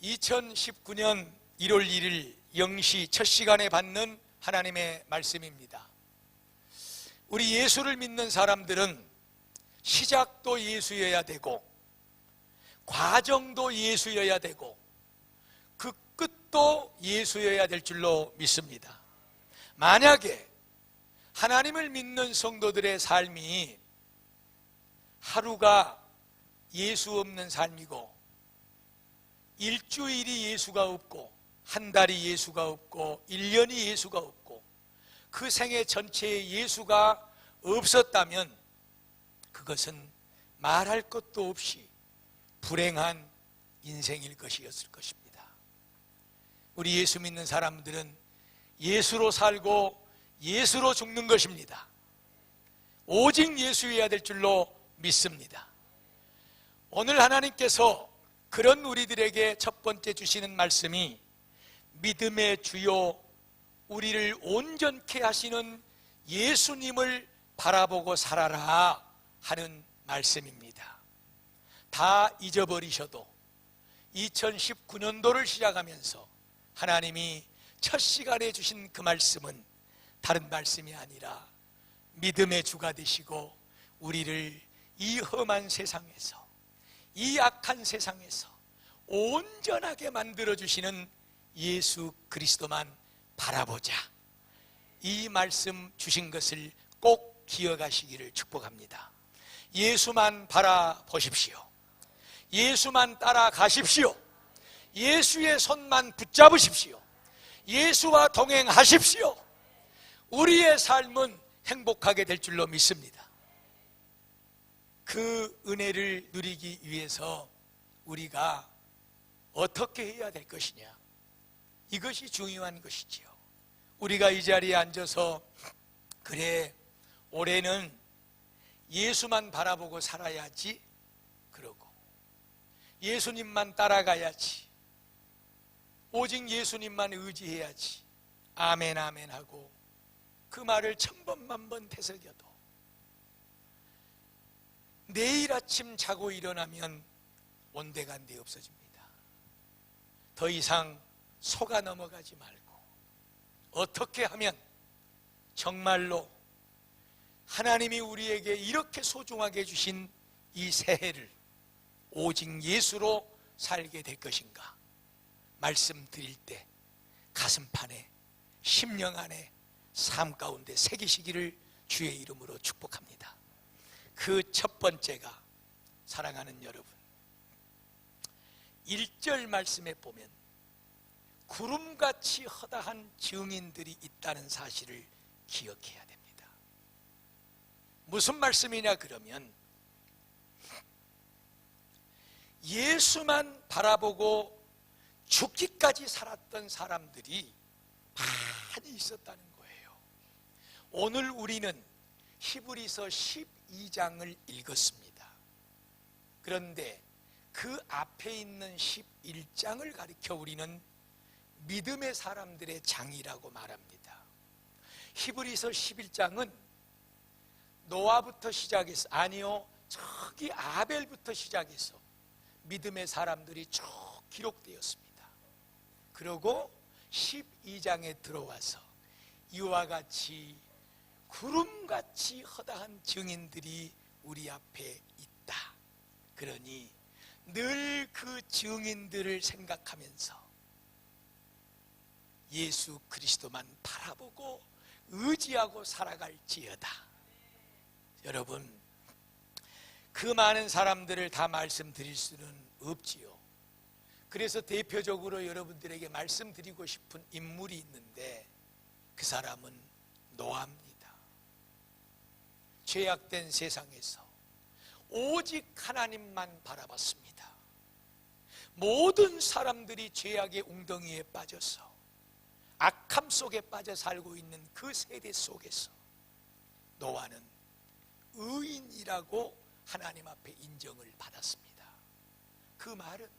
2019년 1월 1일 0시 첫 시간에 받는 하나님의 말씀입니다. 우리 예수를 믿는 사람들은 시작도 예수여야 되고 과정도 예수여야 되고 그 끝도 예수여야 될 줄로 믿습니다. 만약에 하나님을 믿는 성도들의 삶이 하루가 예수 없는 삶이고 일주일이 예수가 없고 한 달이 예수가 없고 1년이 예수가 없고 그 생애 전체에 예수가 없었다면 그것은 말할 것도 없이 불행한 인생일 것이었을 것입니다. 우리 예수 믿는 사람들은 예수로 살고 예수로 죽는 것입니다. 오직 예수여야 될 줄로 믿습니다. 오늘 하나님께서 그런 우리들에게 첫 번째 주시는 말씀이 믿음의 주요 우리를 온전케 하시는 예수님을 바라보고 살아라 하는 말씀입니다. 다 잊어버리셔도 2019년도를 시작하면서 하나님이 첫 시간에 주신 그 말씀은 다른 말씀이 아니라 믿음의 주가 되시고 우리를 이 험한 세상에서 이 악한 세상에서 온전하게 만들어주시는 예수 그리스도만 바라보자, 이 말씀 주신 것을 꼭 기억하시기를 축복합니다. 예수만 바라보십시오. 예수만 따라가십시오. 예수의 손만 붙잡으십시오. 예수와 동행하십시오. 우리의 삶은 행복하게 될 줄로 믿습니다. 그 은혜를 누리기 위해서 우리가 어떻게 해야 될 것이냐, 이것이 중요한 것이지요. 우리가 이 자리에 앉아서 그래 올해는 예수만 바라보고 살아야지 그러고 예수님만 따라가야지, 오직 예수님만 의지해야지, 아멘 아멘 하고 그 말을 천번만번 되새겨도 내일 아침 자고 일어나면 온데간데 없어집니다. 더 이상 속아 넘어가지 말고 어떻게 하면 정말로 하나님이 우리에게 이렇게 소중하게 주신 이 새해를 오직 예수로 살게 될 것인가 말씀드릴 때 가슴판에 심령 안에 삶 가운데 새기시기를 주의 이름으로 축복합니다. 그 첫 번째가, 사랑하는 여러분, 1절 말씀에 보면 구름같이 허다한 증인들이 있다는 사실을 기억해야 됩니다. 무슨 말씀이냐 그러면 예수만 바라보고 죽기까지 살았던 사람들이 많이 있었다는 거예요. 오늘 우리는 히브리서 12장을 읽었습니다. 그런데 그 앞에 있는 11장을 가리켜 우리는 믿음의 사람들의 장이라고 말합니다. 히브리서 11장은 노아부터 시작해서, 아니요, 저기 아벨부터 시작해서 믿음의 사람들이 쭉 기록되었습니다. 그리고 12장에 들어와서 이와 같이 구름같이 허다한 증인들이 우리 앞에 있다. 그러니 늘 그 증인들을 생각하면서 예수 그리스도만 바라보고 의지하고 살아갈지어다. 여러분, 그 많은 사람들을 다 말씀드릴 수는 없지요. 그래서 대표적으로 여러분들에게 말씀드리고 싶은 인물이 있는데 그 사람은 노아입니다. 죄악된 세상에서 오직 하나님만 바라봤습니다. 모든 사람들이 죄악의 웅덩이에 빠져서 악함 속에 빠져 살고 있는 그 세대 속에서 노아는 의인이라고 하나님 앞에 인정을 받았습니다. 그 말은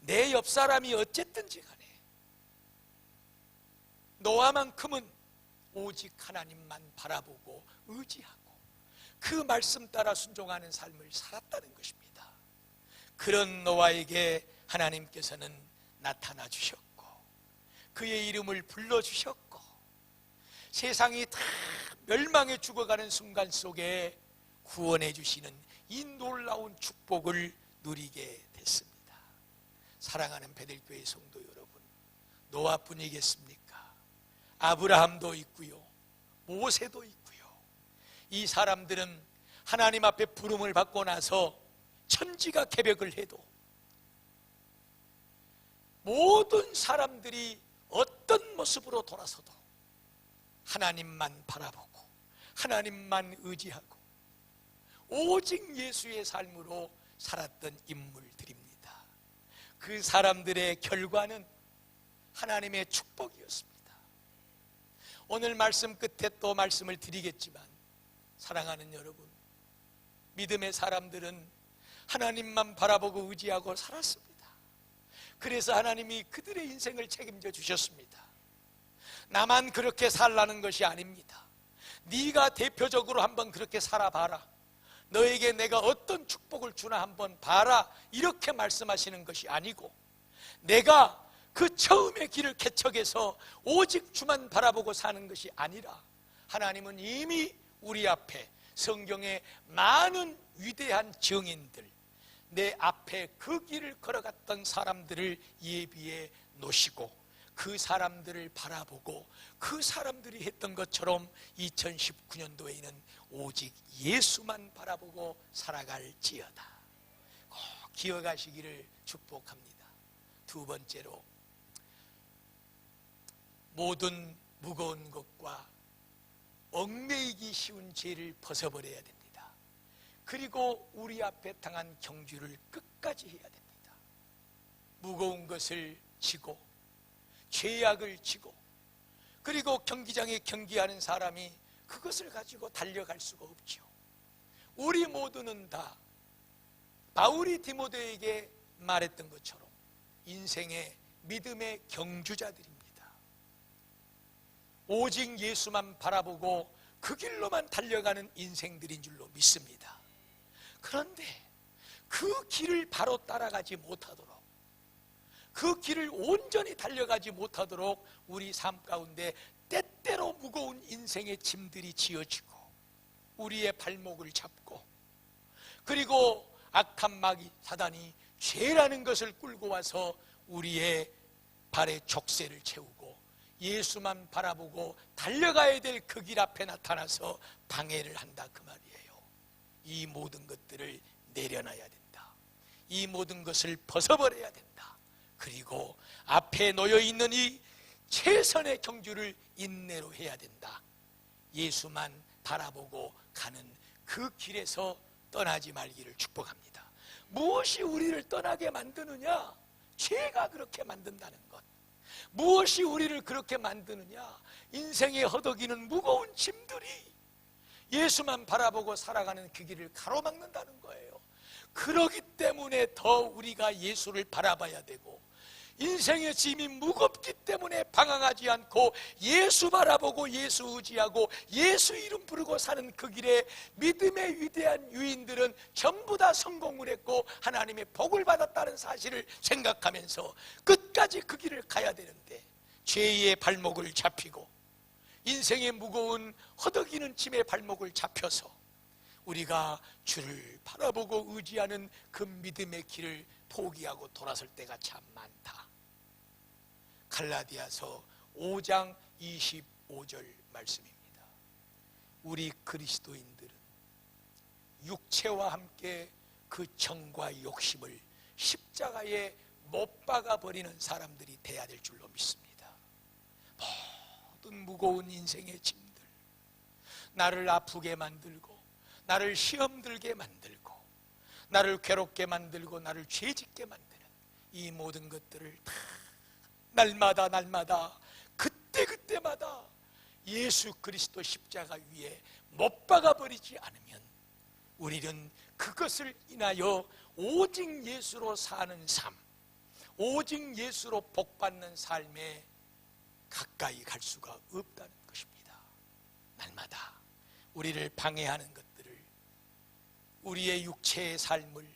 내 옆 사람이 어쨌든지 간에 노아만큼은 오직 하나님만 바라보고 의지하고 그 말씀 따라 순종하는 삶을 살았다는 것입니다. 그런 노아에게 하나님께서는 나타나 주셨고 그의 이름을 불러주셨고 세상이 다 멸망해 죽어가는 순간 속에 구원해 주시는 이 놀라운 축복을 누리게 됐습니다. 사랑하는 베델교회 성도 여러분, 노아뿐이겠습니까? 아브라함도 있고요, 모세도 있고요. 이 사람들은 하나님 앞에 부름을 받고 나서 천지가 개벽을 해도 모든 사람들이 어떤 모습으로 돌아서도 하나님만 바라보고 하나님만 의지하고 오직 예수의 삶으로 살았던 인물들입니다. 그 사람들의 결과는 하나님의 축복이었습니다. 오늘 말씀 끝에 또 말씀을 드리겠지만 사랑하는 여러분, 믿음의 사람들은 하나님만 바라보고 의지하고 살았습니다. 그래서 하나님이 그들의 인생을 책임져 주셨습니다. 나만 그렇게 살라는 것이 아닙니다. 네가 대표적으로 한번 그렇게 살아봐라. 너에게 내가 어떤 축복을 주나 한번 봐라. 이렇게 말씀하시는 것이 아니고 내가 그 처음의 길을 개척해서 오직 주만 바라보고 사는 것이 아니라 하나님은 이미 우리 앞에 성경에 많은 위대한 증인들, 내 앞에 그 길을 걸어갔던 사람들을 예비해 놓으시고 그 사람들을 바라보고 그 사람들이 했던 것처럼 2019년도에는 오직 예수만 바라보고 살아갈지어다. 꼭 기억하시기를 축복합니다. 두 번째로, 모든 무거운 것과 얽매이기 쉬운 죄를 벗어버려야 됩니다. 그리고 우리 앞에 당한 경주를 끝까지 해야 됩니다. 무거운 것을 지고 죄악을 지고 그리고 경기장에 경기하는 사람이 그것을 가지고 달려갈 수가 없죠. 우리 모두는 다 바울이 디모데에게 말했던 것처럼 인생의 믿음의 경주자들입니다. 오직 예수만 바라보고 그 길로만 달려가는 인생들인 줄로 믿습니다. 그런데 그 길을 바로 따라가지 못하도록, 그 길을 온전히 달려가지 못하도록 우리 삶 가운데 때때로 무거운 인생의 짐들이 지어지고 우리의 발목을 잡고 그리고 악한 마귀 사단이 죄라는 것을 끌고 와서 우리의 발에 족쇄를 채우고 예수만 바라보고 달려가야 될 그 길 앞에 나타나서 방해를 한다 그 말이에요. 이 모든 것들을 내려놔야 된다. 이 모든 것을 벗어버려야 된다. 그리고 앞에 놓여있는 이 최선의 경주를 인내로 해야 된다. 예수만 바라보고 가는 그 길에서 떠나지 말기를 축복합니다. 무엇이 우리를 떠나게 만드느냐? 죄가 그렇게 만든다는 것. 무엇이 우리를 그렇게 만드느냐? 인생에 허덕이는 무거운 짐들이 예수만 바라보고 살아가는 그 길을 가로막는다는 거예요. 그러기 때문에 더 우리가 예수를 바라봐야 되고 인생의 짐이 무겁기 때문에 방황하지 않고 예수 바라보고 예수 의지하고 예수 이름 부르고 사는 그 길에 믿음의 위대한 유인들은 전부 다 성공을 했고 하나님의 복을 받았다는 사실을 생각하면서 끝까지 그 길을 가야 되는데 죄의 발목을 잡히고 인생의 무거운 허덕이는 짐의 발목을 잡혀서 우리가 주를 바라보고 의지하는 그 믿음의 길을 포기하고 돌아설 때가 참 많다. 갈라디아서 5장 25절 말씀입니다. 우리 그리스도인들은 육체와 함께 그 정과 욕심을 십자가에 못 박아버리는 사람들이 돼야 될 줄로 믿습니다. 모든 무거운 인생의 짐들, 나를 아프게 만들고 나를 시험 들게 만들고 나를 괴롭게 만들고 나를 죄짓게 만드는 이 모든 것들을 다 날마다 그때마다 예수 그리스도 십자가 위에 못 박아버리지 않으면 우리는 그것을 인하여 오직 예수로 사는 삶, 오직 예수로 복받는 삶에 가까이 갈 수가 없다는 것입니다. 날마다 우리를 방해하는 것들을, 우리의 육체의 삶을,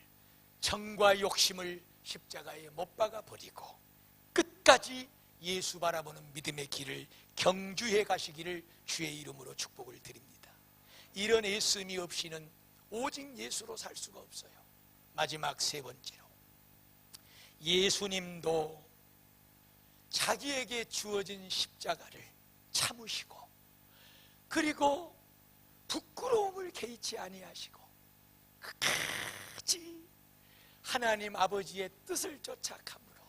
정과 욕심을 십자가에 못 박아 버리고 끝까지 예수 바라보는 믿음의 길을 경주해 가시기를 주의 이름으로 축복을 드립니다. 이런 예수님이 없이는 오직 예수로 살 수가 없어요. 마지막 세 번째로, 예수님도 자기에게 주어진 십자가를 참으시고 그리고 부끄러움을 개의치 아니하시고 끝까지 하나님 아버지의 뜻을 쫓아감으로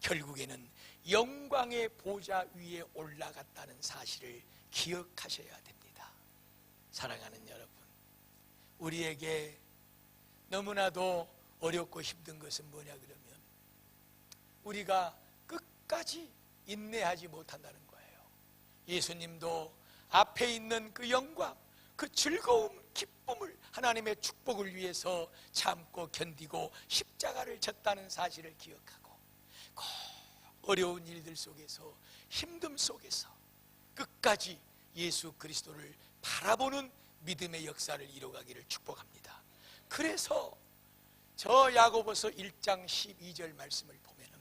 결국에는 영광의 보좌 위에 올라갔다는 사실을 기억하셔야 됩니다. 사랑하는 여러분, 우리에게 너무나도 어렵고 힘든 것은 뭐냐 그러면 우리가 끝까지 인내하지 못한다는 거예요. 예수님도 앞에 있는 그 영광, 그 즐거움, 기쁨을, 하나님의 축복을 위해서 참고 견디고 십자가를 졌다는 사실을 기억하고 꼭 어려운 일들 속에서, 힘듦 속에서 끝까지 예수 그리스도를 바라보는 믿음의 역사를 이루어가기를 축복합니다. 그래서 저 야고보서 1장 12절 말씀을 보면은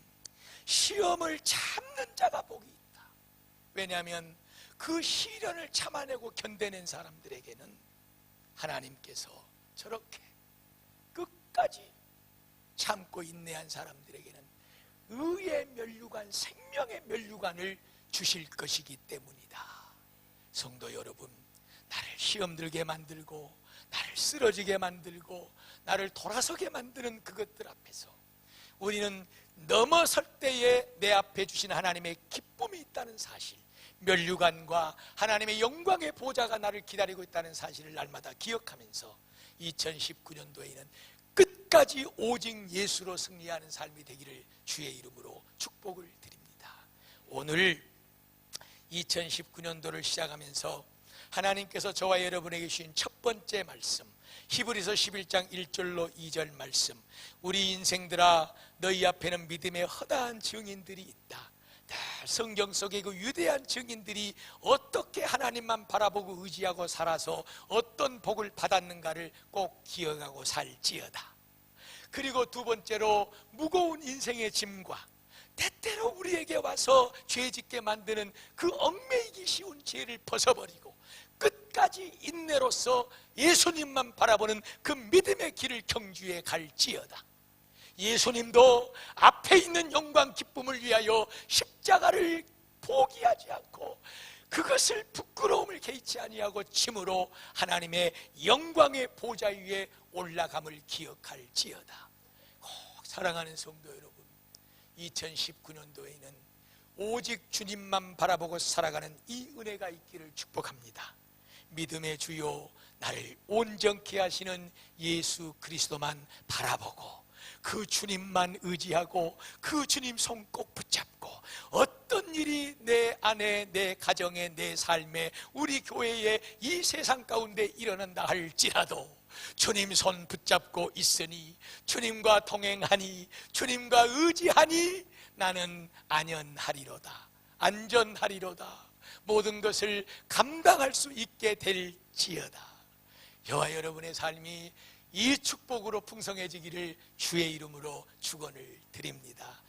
시험을 참는 자가 복이 있다. 왜냐하면 그 시련을 참아내고 견뎌낸 사람들에게는 하나님께서 저렇게 끝까지 참고 인내한 사람들에게는 의의 면류관, 생명의 면류관을 주실 것이기 때문이다. 성도 여러분, 나를 시험 들게 만들고 나를 쓰러지게 만들고 나를 돌아서게 만드는 그것들 앞에서 우리는 넘어설 때에 내 앞에 주신 하나님의 기쁨이 있다는 사실, 면류관과 하나님의 영광의 보좌가 나를 기다리고 있다는 사실을 날마다 기억하면서 2019년도에는 끝까지 오직 예수로 승리하는 삶이 되기를 주의 이름으로 축복을 드립니다. 오늘 2019년도를 시작하면서 하나님께서 저와 여러분에게 주신 첫 번째 말씀, 히브리서 11장 1절로 2절 말씀, 우리 인생들아 너희 앞에는 믿음의 허다한 증인들이 있다. 성경 속의 그 위대한 증인들이 어떻게 하나님만 바라보고 의지하고 살아서 어떤 복을 받았는가를 꼭 기억하고 살지어다. 그리고 두 번째로, 무거운 인생의 짐과 때때로 우리에게 와서 죄짓게 만드는 그 얽매이기 쉬운 죄를 벗어버리고 끝까지 인내로서 예수님만 바라보는 그 믿음의 길을 경주해 갈지어다. 예수님도 앞에 있는 영광 기쁨을 위하여 십자가를 포기하지 않고 그것을 부끄러움을 개의치 아니하고 짐으로 하나님의 영광의 보좌 위에 올라감을 기억할지어다. 사랑하는 성도 여러분, 2019년도에는 오직 주님만 바라보고 살아가는 이 은혜가 있기를 축복합니다. 믿음의 주요, 나를 온전케 하시는 예수 그리스도만 바라보고 그 주님만 의지하고 그 주님 손 꼭 붙잡고 어떤 일이 내 안에, 내 가정에, 내 삶에, 우리 교회에, 이 세상 가운데 일어난다 할지라도 주님 손 붙잡고 있으니, 주님과 동행하니, 주님과 의지하니 나는 안연하리로다, 안전하리로다, 모든 것을 감당할 수 있게 될지어다. 저와 여러분의 삶이 이 축복으로 풍성해지기를 주의 이름으로 축원을 드립니다.